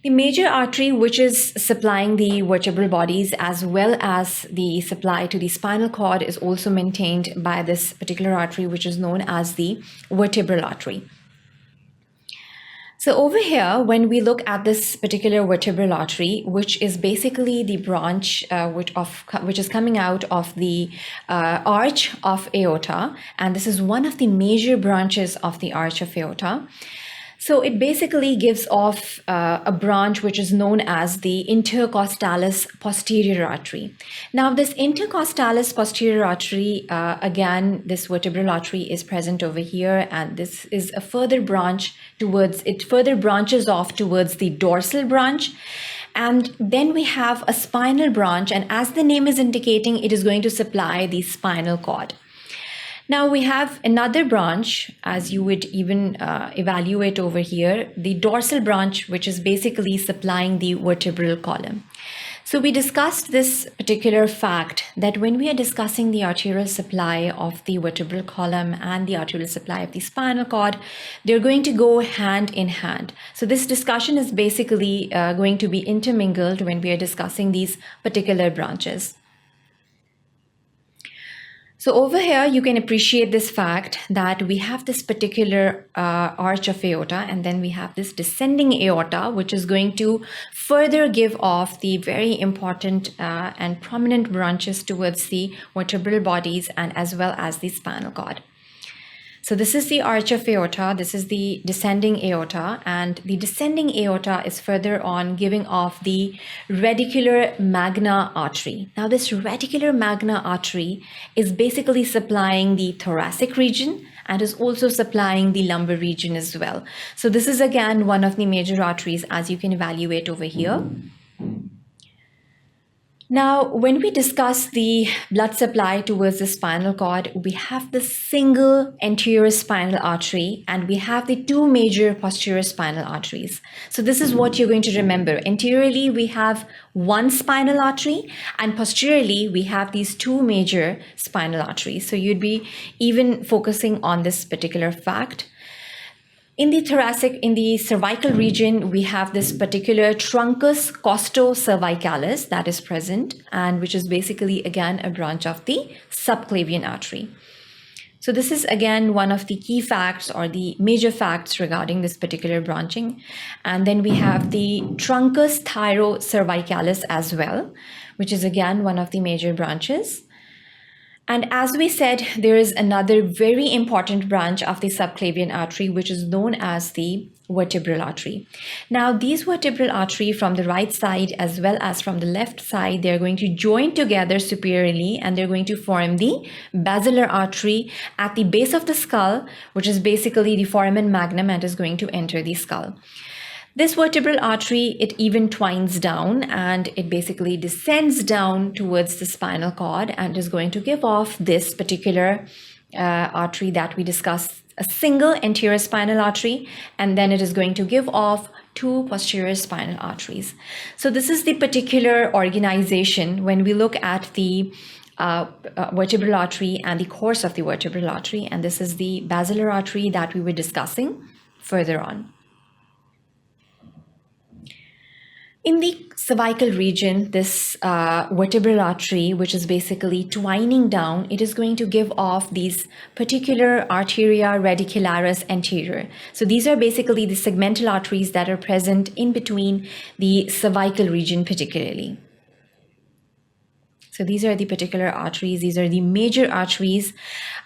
The major artery, which is supplying the vertebral bodies as well as the supply to the spinal cord, is also maintained by this particular artery, which is known as the vertebral artery. So over here, when we look at this particular vertebral artery, which is basically the branch which is coming out of the arch of aorta, and this is one of the major branches of the arch of aorta. So it basically gives off a branch which is known as the intercostalis posterior artery. Now this intercostalis posterior artery, again, this vertebral artery is present over here, and this is a further branch towards, it further branches off towards the dorsal branch. And then we have a spinal branch, and as the name is indicating, it is going to supply the spinal cord. Now we have another branch, as you would even evaluate over here, the dorsal branch, which is basically supplying the vertebral column. So we discussed this particular fact that when we are discussing the arterial supply of the vertebral column and the arterial supply of the spinal cord, they're going to go hand in hand. So this discussion is basically going to be intermingled when we are discussing these particular branches. So over here, you can appreciate this fact that we have this particular arch of aorta, and then we have this descending aorta, which is going to further give off the very important and prominent branches towards the vertebral bodies and as well as the spinal cord. So this is the arch of aorta, this is the descending aorta, and the descending aorta is further on giving off the radicular magna artery. Now this radicular magna artery is basically supplying the thoracic region and is also supplying the lumbar region as well. So this is again one of the major arteries, as you can evaluate over here. Now, when we discuss the blood supply towards the spinal cord, we have the single anterior spinal artery and we have the two major posterior spinal arteries. So this is what you're going to remember. Anteriorly, we have one spinal artery, and posteriorly, we have these two major spinal arteries. So you'd be even focusing on this particular fact. In the cervical region, we have this particular truncus costo-cervicalis that is present, and which is basically, again, a branch of the subclavian artery. So this is, again, one of the key facts or the major facts regarding this particular branching. And then we have the truncus thyrocervicalis as well, which is, again, one of the major branches. And as we said, there is another very important branch of the subclavian artery, which is known as the vertebral artery. Now, these vertebral artery from the right side as well as from the left side, they're going to join together superiorly, and they're going to form the basilar artery at the base of the skull, which is basically the foramen magnum and is going to enter the skull. This vertebral artery, it even twines down and it basically descends down towards the spinal cord and is going to give off this particular artery that we discussed, a single anterior spinal artery, and then it is going to give off two posterior spinal arteries. So this is the particular organization when we look at the vertebral artery and the course of the vertebral artery, and this is the basilar artery that we were discussing further on. In the cervical region, this vertebral artery, which is basically twining down, it is going to give off these particular arteria radicularis anterior. So these are basically the segmental arteries that are present in between the cervical region particularly. So these are the particular arteries. These are the major arteries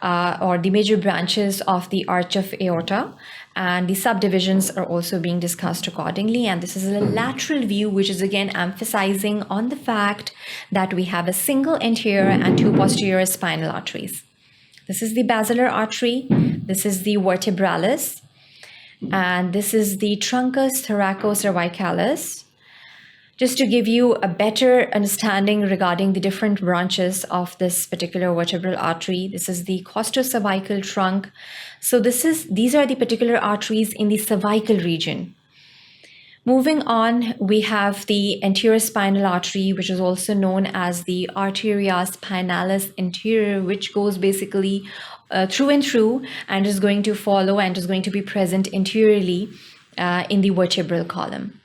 or the major branches of the arch of aorta, and the subdivisions are also being discussed accordingly. And this is a lateral view, which is again emphasizing on the fact that we have a single anterior and two posterior spinal arteries. This is the basilar artery, this is the vertebralis, and this is the truncus thoracocervicalis. Just to give you a better understanding regarding the different branches of this particular vertebral artery, this is the costocervical trunk. So these are the particular arteries in the cervical region. Moving on, we have the anterior spinal artery, which is also known as the arteria spinalis anterior, which goes basically through and through and is going to follow and is going to be present anteriorly in the vertebral column.